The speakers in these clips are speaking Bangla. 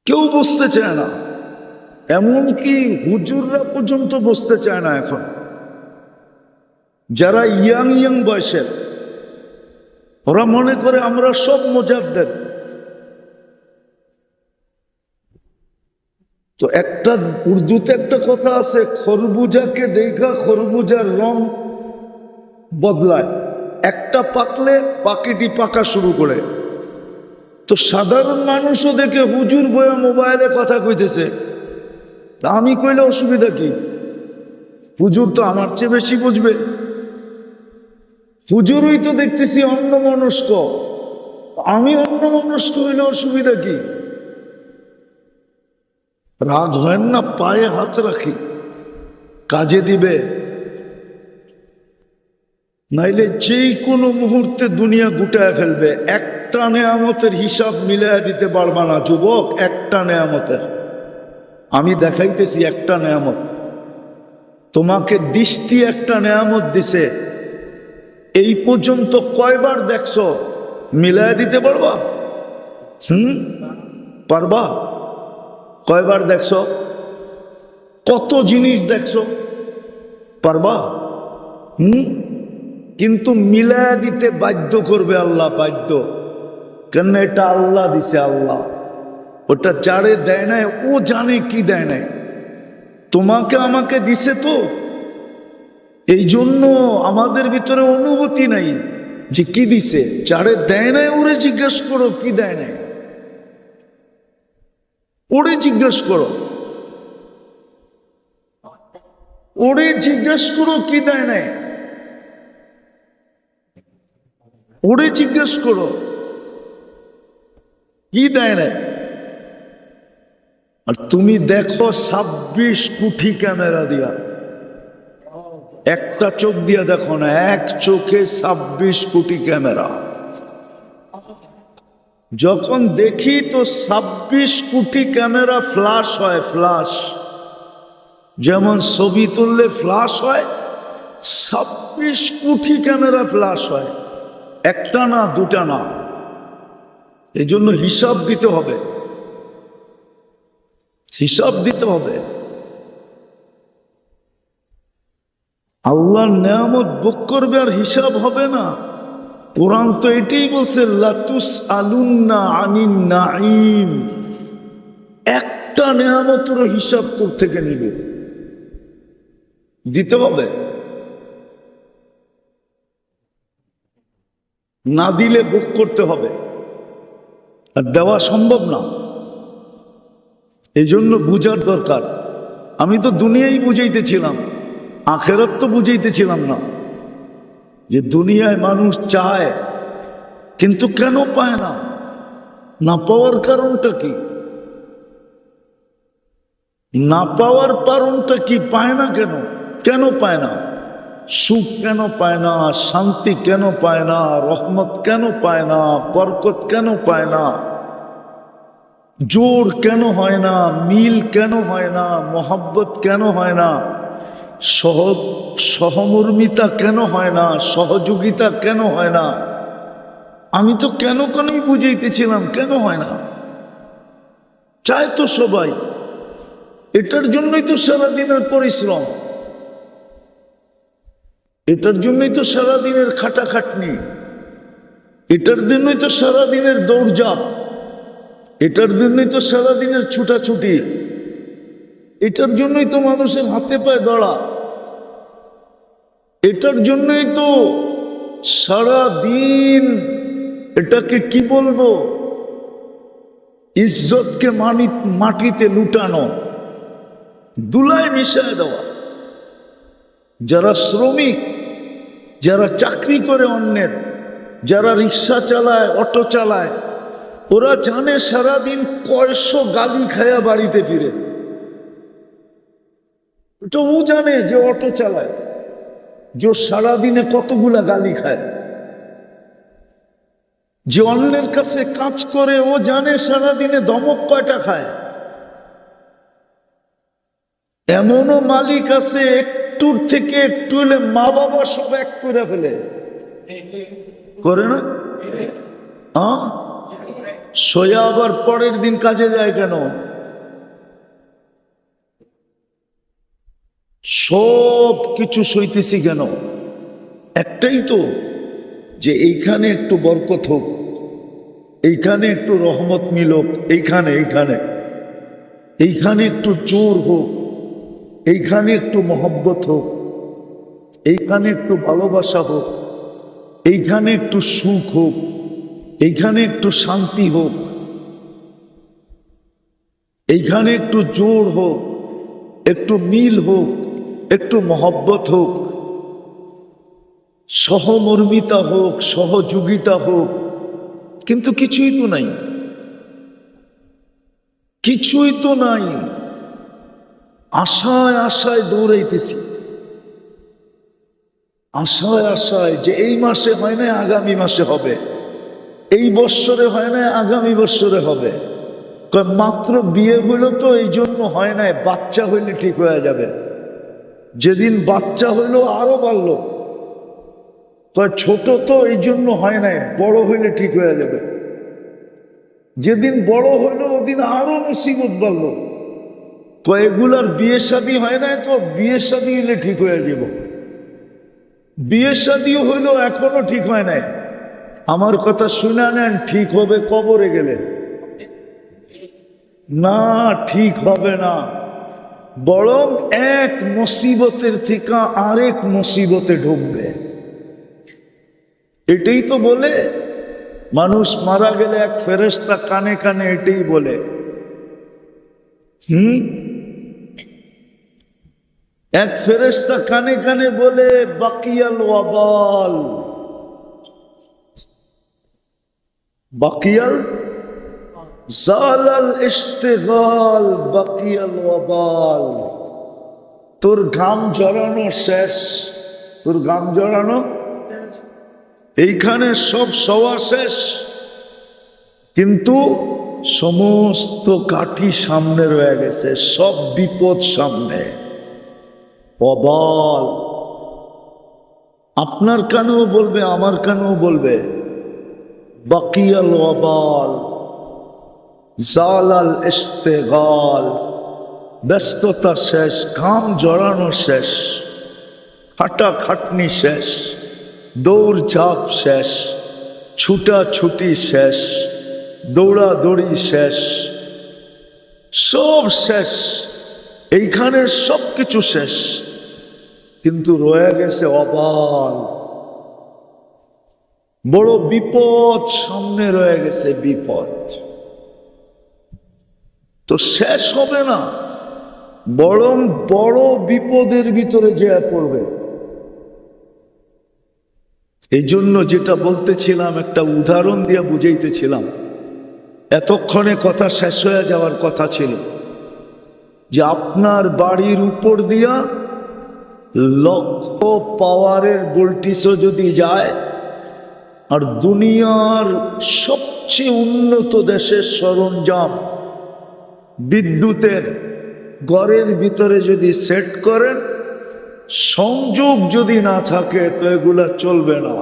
কেউ বসতে চায় না, এমনকি হুজুররা পর্যন্ত বসতে চায় না এখন। যারা ইয়াং ইয়াং বয়সের, ওরা মনে করে আমরা সব মুজাদ্দিদ। তো একটা উর্দুতে একটা কথা আছে, খরবুজাকে দেখা খরবুজার রং বদলায়, একটা পাকলে বাকিটি পাকা শুরু করে। তো সাধারণ মানুষও দেখে হুজুর বয়া মোবাইলে কথা কইতেছে, তা আমি কইলে অসুবিধা কি? হুজুর তো আমার চেয়ে বেশি বুঝবে। হুজুরই তো দেখতেছি অন্যমনস্ক, আমি অন্যমনস্ক হইলে অসুবিধা কি? রাগ হয় না, পায়ে হাত রাখি, কাজে দিবে। নাইলে যেই কোনো মুহূর্তে দুনিয়া গুটায় ফেলবে। একটা নেয়ামতের হিসাব মিলাইয়া দিতে পারবা না যুবক, একটা নেয়ামতের। আমি দেখাইতেছি একটা নেয়ামত, তোমাকে দৃষ্টি একটা নেয়ামত দিছে, এই পর্যন্ত কয়বার দেখছো? মিলাইয়া দিতে পারবা? পারবা? কয়বার দেখছো? কত জিনিস দেখছো? পারবা? কিন্তু মিলায়া দিতে বাধ্য করবে আল্লাহ, বাধ্য। কেন? এটা আল্লাহ দিছে, আল্লাহ। ওটা যারে দেয় নাই ও জানে কি দেয় নাই। তোমাকে আমাকে দিছে তো, এই জন্য আমাদের ভিতরে অনুভূতি নাই যে কি দিছে। যারে দেয় নাই ওরে জিজ্ঞেস করো কি দেয় নাই, ওরে জিজ্ঞেস করো, ওরে জিজ্ঞেস করো কি দেয় নাই, ওরে জিজ্ঞেস করো কি দেয় নাই। আর তুমি দেখো 26 কোটি ক্যামেরা দিয়া, একটা চোখ দিয়া দেখো না, এক চোখে 26 কোটি ক্যামেরা। যখন দেখি তো 26 কোটি ক্যামেরা ফ্ল্যাশ হয়, ফ্ল্যাশ। যেমন ছবি তুললে ফ্ল্যাশ হয়, 26 কোটি ক্যামেরা ফ্ল্যাশ হয়, একটা না দুটা না। এই জন্য হিসাব দিতে হবে, হিসাব দিতে হবে। আল্লাহর নেয়ামত ভোগ করবে আর হিসাব হবে না। কোরআন তো এটাই বলছে, লাতুস আলুন্না আনিন নাঈম। একটা নেয়ামতের হিসাব তোর থেকে নিবে, দিতে হবে। না দিলে ভোগ করতে হবে, আর দেওয়া সম্ভব না। এই জন্য বুঝার দরকার। আমি তো দুনিয়াই বুঝাইতেছিলাম, আখেরাত তো বুঝাইতেছিলাম না। যে দুনিয়ায় মানুষ চায় কিন্তু কেন পায় না, না পাওয়ার কারণটা কি? না পাওয়ার কারণটা কি? পায় না কেন? কেন পায় না? সুখ কেন পায় না? শান্তি কেন পায় না? রহমত কেন পায় না? বরকত কেন পায় না? জোর কেন হয় না? মিল কেন হয় না? মোহাব্বত কেন হয় না? সহমর্মিতা কেন হয় না? সহযোগিতা কেন হয় না? আমি তো কেন বুঝাইতেছিলাম কেন হয় না। চায় তো সবাই, এটার জন্যই তো সারাদিনের পরিশ্রম, এটার জন্যই তো সারাদিনের খাটাখাটনি, এটার জন্যই তো সারাদিনের দৌড়ঝাঁপ, এটার জন্যই তো সারাদিনের ছুটাছুটি, এটার জন্যই তো মানুষের হাতে পায়ে দড়া, এটার জন্যই তো সারাদিন এটাকে কি বলবো, ইজ্জতকে মাটিতে লুটানো, দুলায় মিশায় দেওয়া। যারা শ্রমিক, যারা চাকরি করে অন্যের, যারা রিক্সা চালায়, অটো চালায়, ওরা জানে সারাদিন কয়শো গালি খায়া বাড়িতে ফিরে। তো ও জানে যে অটো চালায়, যে সারাদিনে কতগুলা গালি খায়। যে অন্যের কাছে কাজ করে ও জানে সারাদিনে ধমক কয়টা খায়। এমনও মালিক আছে একটুর থেকে একটু হলে মা বাবা সব এক করে ফেলে, করে না? সোয়া আবার পরের দিন কাজে যায় কেন? সব কিছু সইতেছি কেন? একটাই তো, যে এইখানে একটু বরকত হোক, এইখানে একটু রহমত মিলুক, এইখানে এইখানে এইখানে একটু জোর হোক, এইখানে একটু মহব্বত হোক, এইখানে একটু ভালোবাসা হোক, এইখানে একটু সুখ হোক, এইখানে একটু শান্তি হোক, এইখানে একটু জোর হোক, একটু মিল হোক, একটু মহব্বত হোক, সহমর্মিতা হোক, সহযোগিতা হোক। কিন্তু কিছুই তো নাই, কিছুই তো নাই। আশায় আশায় দৌড়াইতেছি, আশায় আশায় যে এই মাসে হয় না আগামী মাসে হবে, এই বৎসরে হয় না আগামী বৎসরে হবে। মাত্র বিয়ে হইল তো এই জন্য হয় না, বাচ্চা হইলে ঠিক হয়ে যাবে। যেদিন বাচ্চা হইল আরো বাড়ল, ছোট তো এই জন্য হয় নাই, বড় হইলে ঠিক হয়ে যাবে। যেদিন বড় হইল ওদিন আরো মুসিবত বাড়ল, এগুলার বিয়ে শাদী হয় নাই তো বিয়ে শাদী হইলে ঠিক হয়ে যাব। বিয়ে শাদীও হইল এখনো ঠিক হয় নাই। আমার কথা শুনে নেন, ঠিক হবে কবরে গেলে, না ঠিক হবে না, বরং এক মুসিবতের থেকে আরেক মুসিবতে ঢুকবে। এটাই তো বলে মানুষ মারা গেলে এক ফেরেশতা কানে কানে এটাই বলে, এক ফেরেশতা কানে কানে বলে বাকিয়াল ওয়াবাল, বাকিয়াল জালাল ইশতিগাল বাকিয়াল ওয়াবাল। তোর ঘাম জড়ানো শেষ, তোর ঘাম জড়ানো এইখানে সব সওয়া শেষ, কিন্তু সমস্ত কাঠি সামনে রয়ে গেছে, সব বিপদ সামনে। ওয়াবাল আপনার কানেও বলবে, আমার কানেও বলবে বাকিয়াল ওয়াবাল জালাল ইশতিগাল। ব্যস্ততা শেষ, ঘাম জড়ানো শেষ, খাটাখাটনি শেষ, দৌড়ঝাঁপ শেষ, ছুটাছুটি শেষ, দৌড়াদৌড়ি শেষ, সব শেষ। এইখানে সব কিছু শেষ, কিন্তু রয়ে গেছে অবাল। বড় বিপদ সামনে রয়ে গেছে, বিপদ তো শেষ হবে না, বরং বড় বিপদের ভিতরে যে পড়বে। এই জন্য যেটা বলতেছিলাম, একটা উদাহরণ দিয়ে বুঝাইতেছিলাম, এতক্ষণে কথা শেষ হয়ে যাওয়ার কথা ছিল, যে আপনার বাড়ির উপর দিয়া লক্ষ পাওয়ারের ভোল্টেজও যদি যায়, আর দুনিয়ার সবচেয়ে উন্নত দেশের সরঞ্জাম বিদ্যুতের ঘরের ভিতরে যদি সেট করেন, সংযোগ যদি না থাকে তো এগুলা চলবে না।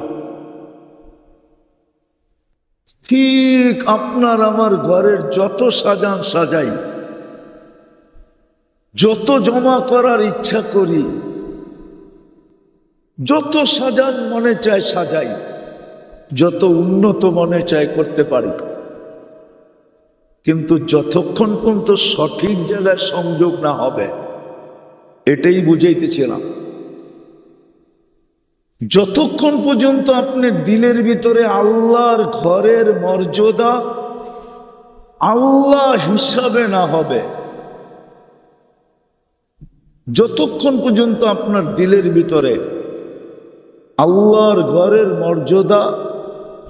ঠিক আপনার আমার ঘরের যত সাজান সাজাই, যত জমা করার ইচ্ছা করি, যত সাজান মনে চায় সাজাই, যত উন্নত মনে চায় করতে পারি, কিন্তু যতক্ষণ পর্যন্ত সঠিক জায়গায় সংযোগ না হবে, এটাই বুঝাইতেছিলাম। যতক্ষণ পর্যন্ত আপনার দিলের ভিতরে আল্লাহর ঘরের মর্যাদা আল্লাহ হিসাবে না হবে, যতক্ষণ পর্যন্ত আপনার দিলের ভিতরে আল্লাহর ঘরের মর্যাদা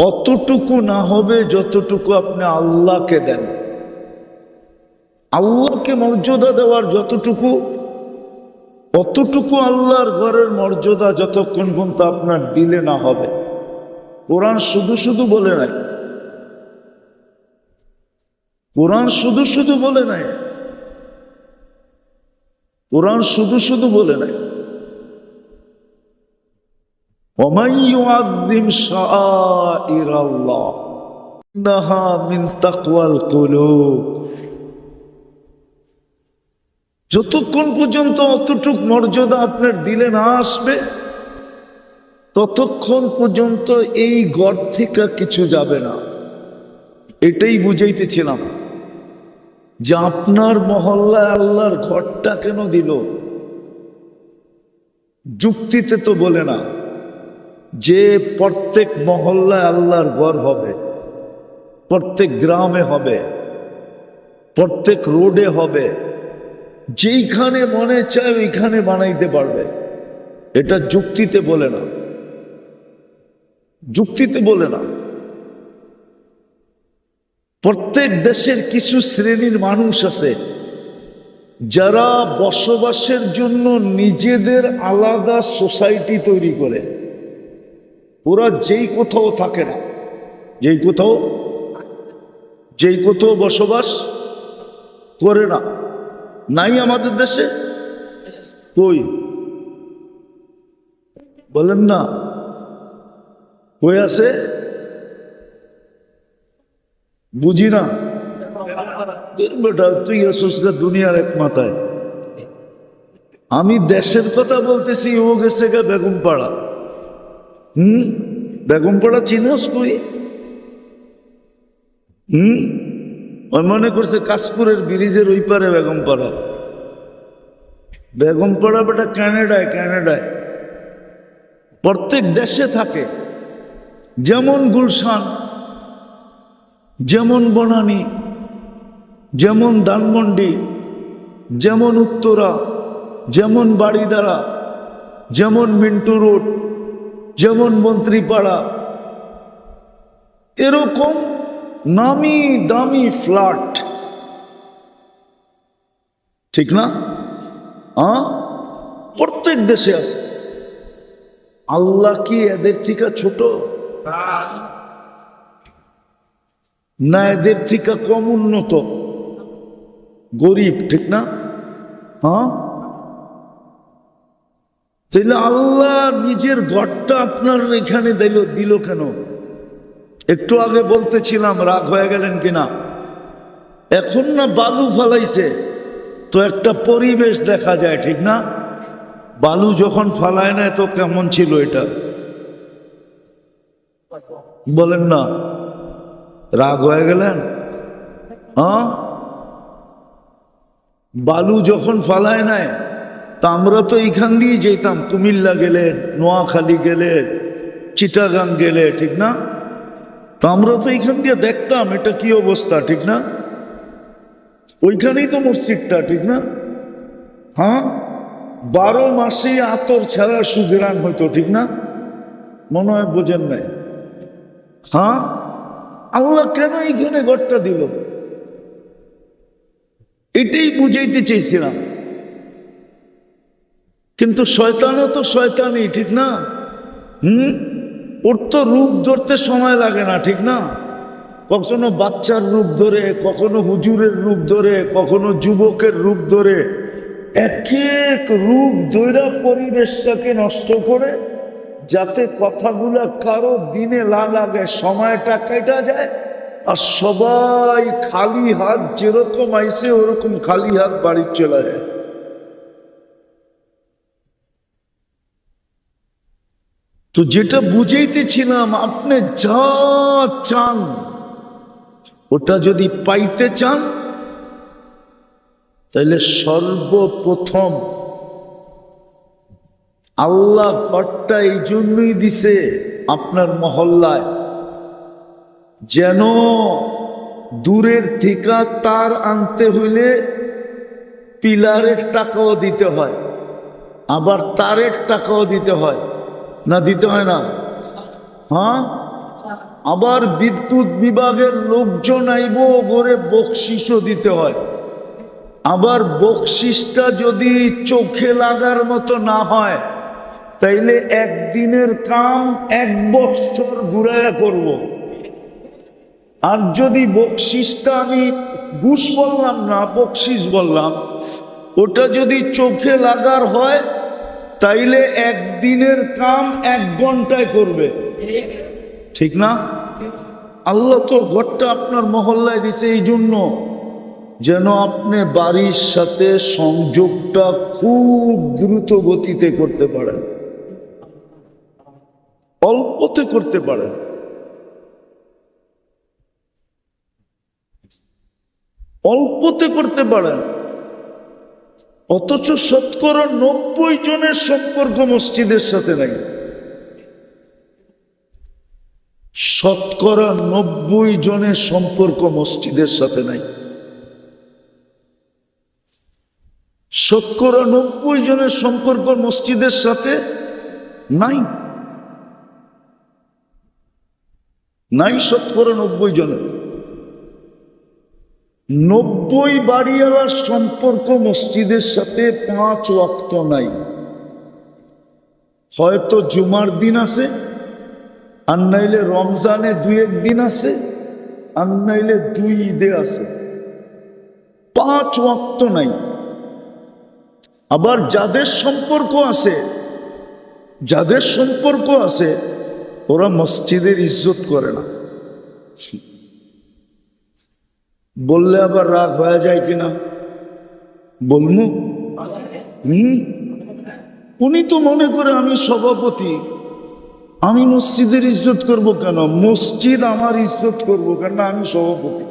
অতটুকু না হবে যতটুকু আপনি আল্লাহকে দেন, আল্লাহকে মর্যাদা দেওয়ার যতটুকু, অতটুকু আল্লাহর ঘরের মর্যাদা যতক্ষণ পর্যন্ত আপনার দিলে না হবে। কোরআন শুধু শুধু বলে নাই, কোরআন শুধু শুধু বলে নাই, কোরআন শুধু শুধু বলে নাই। ওয়া মান ইউআযযিম শাআইরাল্লাহ ইন্নাহা মিন তাকওয়াল কুলুব। যতক্ষণ পর্যন্ত অতটুক মর্যাদা আপনার দিলে না আসবে, ততক্ষণ পর্যন্ত এই ঘর থেকে কিছু যাবে না। এটাই বুঝাইতেছিলাম যে আপনার মহল্লায় আল্লাহর ঘরটা কেন দিল। যুক্তিতে তো বলে না যে প্রত্যেক মহল্লায় আল্লাহর ঘর হবে, প্রত্যেক গ্রামে হবে, প্রত্যেক রোডে হবে, যেইখানে মনে চায় ওইখানে বানাইতে পারবে। এটা যুক্তিতে বলে না, যুক্তিতে বলে না। প্রত্যেক দেশের কিছু শ্রেণীর মানুষ আছে যারা বসবাসের জন্য নিজেদের আলাদা সোসাইটি তৈরি করে। ওরা যেই কোথাও থাকে না, যেই কোথাও বসবাস করে না। নাই আমাদের দেশে? কই বলেন না, কই আছে? বুঝি না বেটা, তুই আসুস না দুনিয়ার এক মাথায়। আমি দেশের কথা বলতেছি, ও গেছে গা বেগমপাড়া। বেগমপাড়া চিনোস কই? ওই মনে করছে কাশপুরের ব্রিজের ওই পারে বেগমপাড়া। বেগমপাড়া বেটা ক্যানাডায়, ক্যানাডায়। প্রত্যেক দেশে থাকে, যেমন গুলশান, যেমন বনানী, যেমন ধানমন্ডি, যেমন উত্তরা, যেমন বাড়িদারা, যেমন মিন্টু রোড, যেমন মন্ত্রীপাড়া, এরকম নামি দামি ফ্ল্যাট। ঠিক না? প্রত্যেক দেশে আছে। আল্লাহ কি এদের থেকে ছোট না এদের থেকে কম উন্নত? গরিব, ঠিক না? তাইলে আল্লাহ নিজের ঘরটা আপনার এখানে দিল কেন? একটু আগে বলতেছিলাম, রাগ হয়ে গেলেন কিনা? এখন না বালু ফালাইছে তো একটা পরিবেশ দেখা যায়, ঠিক না? বালু যখন ফালায় না তো কেমন ছিল এটা? বলেন না, রাগ হয়ে গেলেন? বালু যখন ফালায় নাই তা আমরা তো এইখান দিয়ে যেতাম, কুমিল্লা গেলে, নোয়াখালী গেলে, চিটাগাং গেলে, ঠিক না? তা আমরা তো এইখান দিয়ে দেখতাম এটা কি অবস্থা, ঠিক না? ওইখানেই তো মসজিদটা, ঠিক না? 12 মাসে আতর ছাড়া সুগ্রাণ হইতো, ঠিক না? মনে হয় বোঝেন নাই। আল্লাহ কেন এইখানে ঘরটা দিল? এটাই বুঝাইতে চেয়েছিলাম। কিন্তু শয়তানও তো শয়তানই, ঠিক না? ওর তো রূপ ধরতে সময় লাগে না, ঠিক না? কখনো বাচ্চার রূপ ধরে, কখনো হুজুরের রূপ ধরে, কখনো যুবকের রূপ ধরে, এক এক রূপ ধরে পরিবেশটাকে নষ্ট করে, যাতে কথাগুলা কারো দিনে লাগে, সময়টা কেটে যায়, আর সবাই খালি হাত যেরকম আইসে ওরকম খালি হাত বাড়ি চলে যায়। তো যেটা বুঝাইতেছিলাম, আপনি যা চান ওটা যদি পাইতে চান, তাহলে সর্বপ্রথম আল্লাহ ঘরটা এই জন্যই দিছে আপনার মহল্লায়, যেন দূরের থেকে তার আনতে হইলে পিলারের টাকাও দিতে হয়, আবার তারের টাকাও দিতে হয়, না দিতে হয় না? আবার বিদ্যুৎ বিভাগের লোকজন আইব, ওরে বকশিসও দিতে হয়। আবার বকশিসটা যদি চোখে লাগার মতো না হয়, তাইলে একদিনের কাম 1 বছর ঘুরাইয়া করব। আর যদি বকশিসটা, আমি ঘুষ বললাম না, বকশিস বললাম, ওটা যদি চোখে লাগার হয়, তাইলে একদিনের কাম 1 ঘন্টায় করবে, ঠিক না? আল্লাহ তো ঘরটা আপনার মহল্লায় দিছে এই জন্য যেন আপনি বাড়ির সাথে সংযোগটা খুব দ্রুত গতিতে করতে পারেন, অল্পতে করতে পারেন। অল্পতে করতে পারেন, অথচ শতকরা 90 জনের সম্পর্ক মসজিদের সাথে নাই। শতকরা 90 জনের সম্পর্ক মসজিদের সাথে নাই। শতকরা 90 জনের সম্পর্ক মসজিদের সাথে নাই, নাই শতকরা 90 জনের। 90 বাড়িওয়ালার সম্পর্ক মসজিদের সাথে 5 ওয়াক্ত নাই। হয়তো জুমার দিন আছে, আর নাইলে রমজানে 2-1 দিন আছে, আর নাইলে 2 ঈদে আছে, 5 ওয়াক্ত নাই। আবার যাদের সম্পর্ক আছে, যাদের সম্পর্ক আছে ওরা মসজিদের ইজ্জত করে না। বললে আবার রাগ হয়ে যায় কিনা বলমু? উনি তো মনে করে আমি সভাপতি, আমি মসজিদের ইজ্জত করব কেন? মসজিদ আমার ইজ্জত করব কেন? আমি সভাপতি।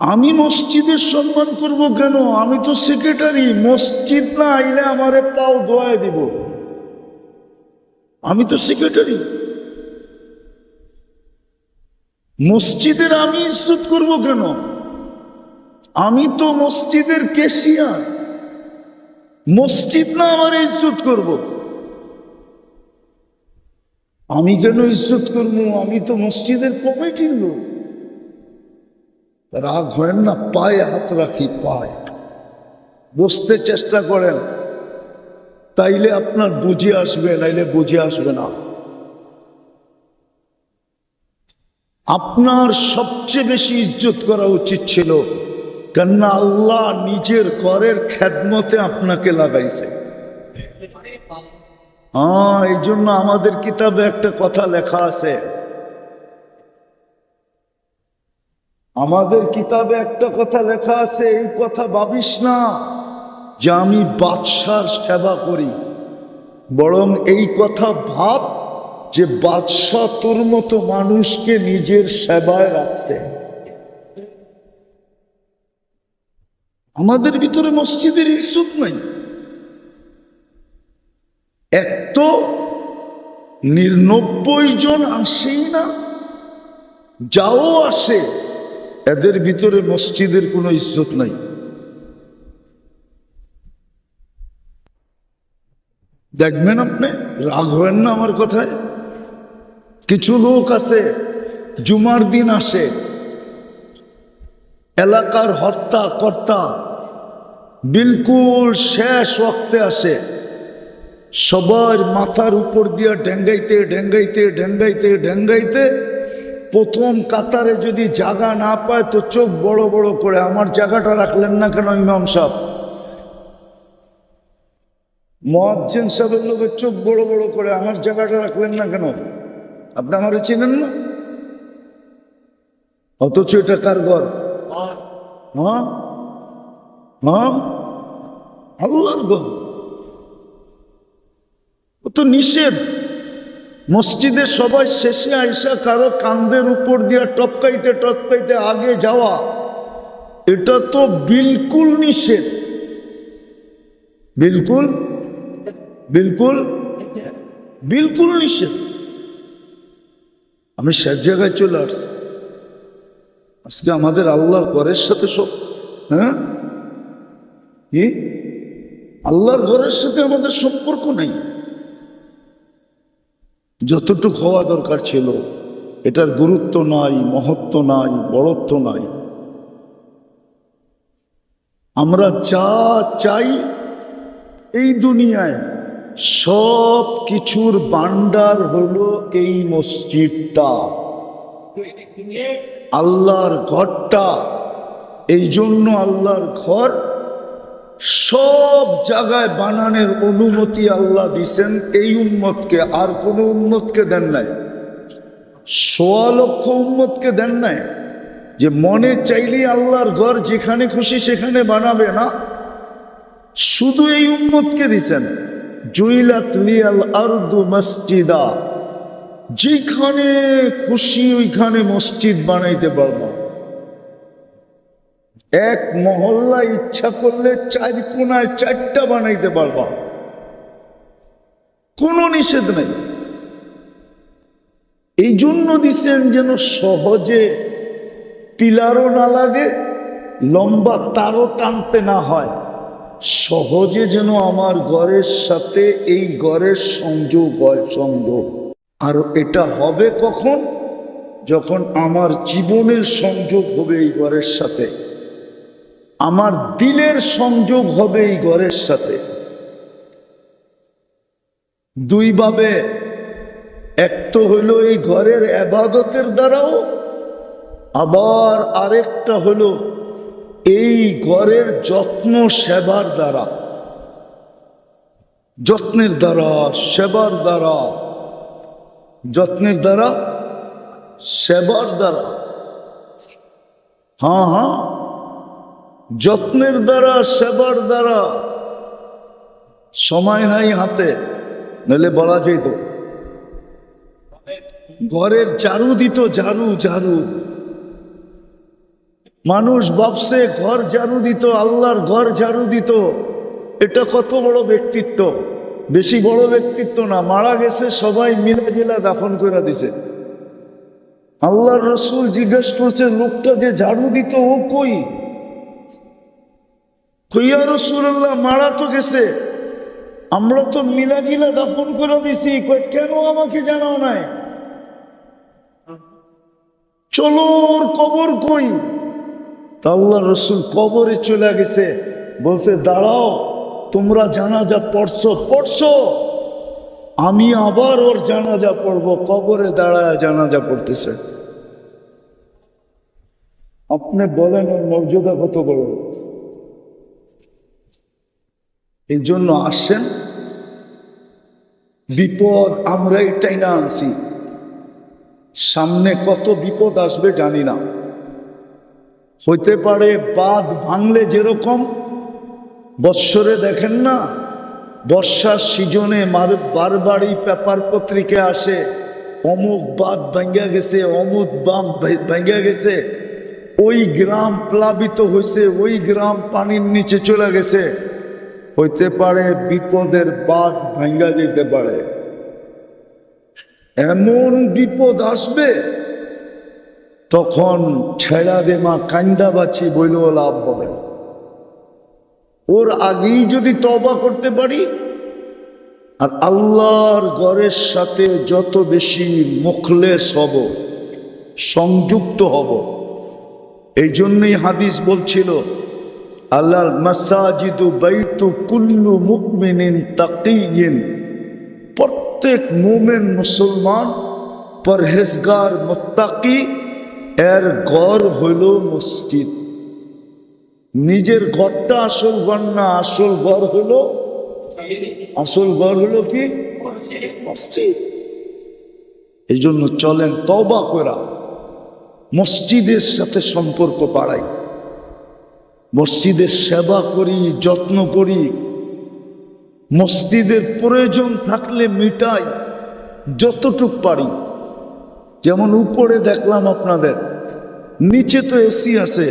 আমি মসজিদের সম্মান করব কেন? আমি তো সেক্রেটারি। মসজিদ না আইলে আমারে পাও দোয়ায় দিব, আমি তো সেক্রেটারি। মসজিদের আমি ইজ্জত করব কেন? আমি তো মসজিদের ক্যাশিয়ার। মসজিদ না আমার ইজ্জত করব? আমি কেন ইজ্জত করব? আমি তো মসজিদের কমিটির লোক। রাগ হয় না, পায়ে হাত রাখি, পায়ে বসতে চেষ্টা করেন, তাইলে আপনার বুঝে আসবে, নাইলে বুঝে আসবে না। আপনার সবচেয়ে বেশি ইজ্জত করা উচিত ছিল, কেননা আল্লাহ নিজের ঘরের খেদমতে আপনাকে লাগাইছে। এই জন্য আমাদের কিতাবে একটা কথা লেখা আছে, আমাদের কিতাবে একটা কথা লেখা আছে, এই কথা ভাবিস না যে আমি বাদশার সেবা করি, বরং এই কথা ভাব যে বাদশা তোর মতো মানুষকে নিজের সেবায় রাখছে। আমাদের ভিতরে মসজিদের ইজ্জত নাই। এক তো 99 জন আসেই না, যাও আসে এদের ভিতরে মসজিদের কোনো ইজ্জত নাই। দেখবেন আপনি, রাগ হবেন না আমার কথায়। কিছু লোক আছে জুমার দিন আসে, এলাকার হর্তা কর্তা, বিলকুল শেষ ওয়াক্তে আসে, সবার মাথার উপর দিয়ে ঢেঙ্গাইতে ঢেঙ্গাইতে ঢেঙ্গাইতে ঢেঙ্গাইতে প্রথম কাতারে যদি জায়গা না পায় তো চোখ বড় বড় করে, আমার জায়গাটা রাখলেন না কেন ইমাম সাহেব? মুয়াজ্জিন সাহেবের লোকের চোখ বড় বড় করে, আমার জায়গাটা রাখলেন না কেন? আপনি আমারে চিনেন না? অথচ এটা কার ঘর? আল্লাহর ঘর। ও তো নিষেধ। মসজিদে সবাই শেষে আইসা কারো কান্দের উপর দিয়ে টপকাইতে টপকাইতে আগে যাওয়া, এটা তো বিলকুল নিষেধ। বিলকুল বিলকুল বিলকুল নিষেধ। আমি সে জায়গায় চলে আসছি। আজকে আমাদের আল্লাহর ঘরের সাথে সব, কি আল্লাহর ঘরের সাথে আমাদের সম্পর্ক নাই। যতটুকু হওয়া দরকার ছিল এটার গুরুত্ব নাই, মহত্ব নাই, বড়ত্ব নাই। আমরা যা চাই এই দুনিয়ায় সব কিছুর ভান্ডার হলো এই মসজিদটা, আল্লাহর ঘরটা। এই জন্য আল্লাহর ঘর সব জায়গায় বানানোর অনুমতি আল্লাহ দিছেন এই উম্মতকে, আর কোন উম্মতকে দেন নাই। 1.25 লক্ষ উম্মতকে দেন নাই যে মনে চাইলে আল্লাহর ঘর যেখানে খুশি সেখানে বানাবে না, শুধু এই উম্মতকে দিছেন জুইলাত লিয়াল আরদু মসজিদা, যেখানে খুশি ওইখানে মসজিদ বানাইতে পারবা। এক মহল্লা ইচ্ছা করলে 4 কোণায় 4টা বানাইতে পারবা, কোনো নিষেধ নেই। এই জন্য দিচ্ছেন যেন সহজে পিলারও না লাগে, লম্বা তারও টানতে না হয়, সহজে যেন আমার ঘরের সাথে এই ঘরের সংযোগ হয়, সংযোগ। আর এটা হবে কখন? যখন আমার জীবনের সংযোগ হবে এই ঘরের সাথে, আমার দিলের সংযোগ হবে এই ঘরের সাথে। দুইভাবে, এক তো হলো এই ঘরের ইবাদতের দ্বারাও, আবার আরেকটা হলো এই ঘরের যত্ন সেবার দ্বারা, যত্নের দ্বারা, সেবার দ্বারা, যত্নের দ্বারা, সেবার দ্বারা। হ্যাঁ হ্যাঁ, যত্নের দ্বারা, সেবার দ্বারা। সময় নাই হাতে, নইলে বলা যেত ঘরের ঝাড়ু দিত, ঝাড়ু ঝাড়ু। মানুষ ভাবছে ঘর ঝাড়ু দিত, আল্লাহর ঘর ঝাড়ু দিত। এটা কত বড় ব্যক্তিত্ব! বেশি বড় ব্যক্তিত্ব না, মারা গেছে সবাই মিলে গিলা দাফন করে দিছে। আল্লাহর রসুল জিজ্ঞেস করছে, লোকটা যে ঝাড়ু দিত ও কই? কইয়া রাসূলুল্লাহ, মারা তো গেছে, আমরা তো মিলা গিলা দাফন করে দিছি। কই, কেন আমাকে জানাও নাই? চলো ওর কবর কই? তা আল্লাহর রসুল কবরে চলে গেছে, বলছে দাঁড়াও, তোমরা জানাজা পড়ছো, আমি আবার ওর জানাজা পড়বো। কবরে দাঁড়ায় জানাজা পড়তেছে। আপনি বলেন ওর মর্যাদা কত বড়? এই জন্য আসেন, বিপদ আমরা এটাই না আনছি, সামনে কত বিপদ আসবে জানি না। হইতে পারে বাঁধ ভাঙলে যেরকম বৎসরে দেখেন না, বর্ষার সিজনে বারবারই পেপার পত্রিকা আসে, অমুক বাঁধ ভাঙ্গা গেছে, অমুক বাঁধ ভাঙ্গা গেছে, ওই গ্রাম প্লাবিত হয়েছে, ওই গ্রাম পানির নিচে চলে গেছে। হইতে পারে বিপদের বাঁধ ভাঙ্গা যেতে পারে। এমন বিপদ আসবে, তখন ছেড়া দে মা কান্দা বাছি বইলেও লাভ হবে না। ওর আগেই যদি তওবা করতে পারি, আর আল্লাহর ঘরের সাথে যত বেশি মুখলেস হব, সংযুক্ত হব। এই জন্যই হাদিস বলছিল, আল্লাহর মাসাজিদু বাইতু কুল্লু মুমিনিন তাকিয়িন, প্রত্যেক মুমিন মুসলমান পরহেজগার মুত্তাকি এর ঘর হইল মসজিদ। নিজের ঘরটা আসল ঘর না, আসল ঘর হইল কি? মসজিদ। এই জন্য চলেন তওবা করা মসজিদের সাথে সম্পর্ক বাড়াই, মসজিদের সেবা করি, যত্ন করি, মসজিদের প্রয়োজন থাকলে মিটাই যতটুক পারি। যেমন উপরে দেখলাম আপনাদের, নিচে তো এসি আছে,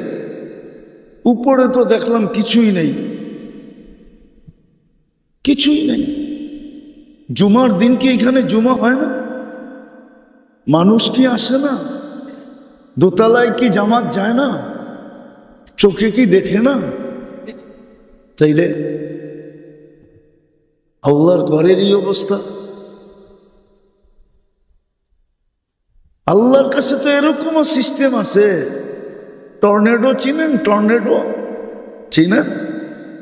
উপরে তো দেখলাম কিছুই নেই, কিছুই নেই। জুমার দিন কি এখানে জুমা হয় না? মানুষ কি আসে না? দোতলায় কি জামাত যায় না? চোখে কি দেখে না? তাইলে আল্লাহর ঘরেরই অবস্থা। আল্লাহর কাছে তো এরকমও সিস্টেম আছে। টর্নেডো চিনেন? টর্নেডো চিনেন?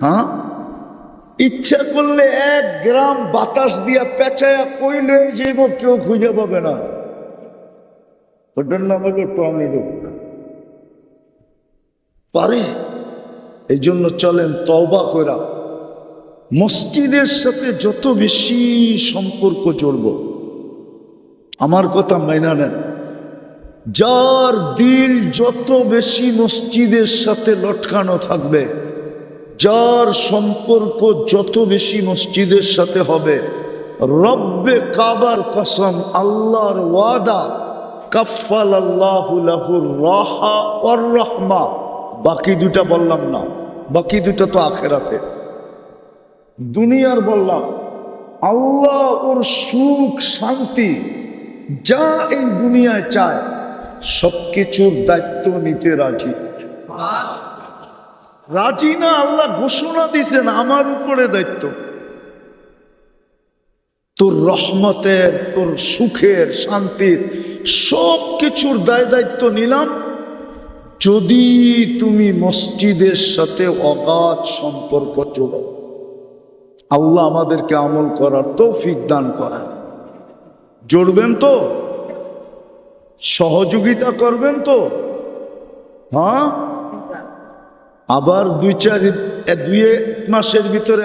হ্যাঁ, ইচ্ছা করলে 1 গ্রাম বাতাস দিয়া পেঁচায়া কইলে যাইব, কেউ খুঁজে পাবে না। ওটার নাম হলো টর্নেডো। পারে। এই জন্য চলেন তওবা করা মসজিদের সাথে যত বেশি সম্পর্ক জড়ব। আমার কথা মাইনা নেন। যার দিল যত বেশি মসজিদের সাথে লটকানো থাকবে, যার সম্পর্ক যত বেশি মসজিদের সাথে হবে, রব্বে কাবার কসম, আল্লাহর ওয়াদা, কাফফাল আল্লাহু লাহুর রাহা ওয়ার রাহমা। বাকি দুটা বললাম না, বাকি দুটা তো আখেরাতে। দুনিয়ার বললাম, আল্লাহ ওর সুখ শান্তি যা এই দুনিয়ায় চায় সবকিছুর দায়িত্ব নিতে রাজি। রাজি না, আল্লাহ ঘোষণা দিছেন আমার উপরে দায়িত্ব। তোর রহমতের, তোর সুখের, শান্তির সব কিছুর দায় দায়িত্ব নিলাম যদি তুমি মসজিদের সাথে অগাধ সম্পর্ক জোড়ো। আল্লাহ আমাদেরকে আমল করার তৌফিক দান করেন। জড়বেন তো? সহযোগিতা করবেন তো? হ্যাঁ, আবার দুই এক মাসের ভিতরে